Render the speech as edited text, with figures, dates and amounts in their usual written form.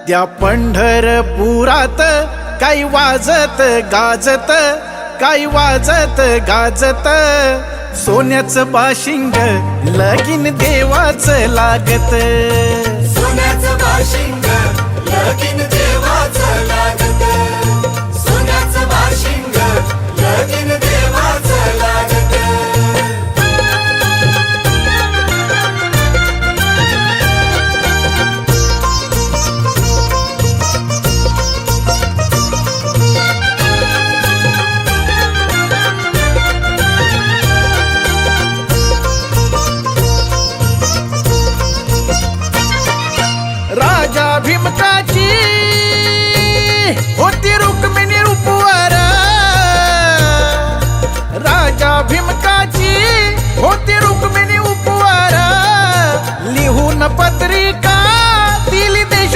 त्या पंढरपुरात काही वाजत गाजत, काही वाजत गाजत, सोन्याचं बाशिंग लगीन देवाचं लागत. सोन्याचं बाशिंग लगीन देवाचं लागत. सोन्याचं बाशिंग लगीन देवाचं लागत. राजा भीमकाची होती रुक्मिणी रूपवर, राजा भीमकाची होती रुक्मिणी उपवर, लिहून पत्रिका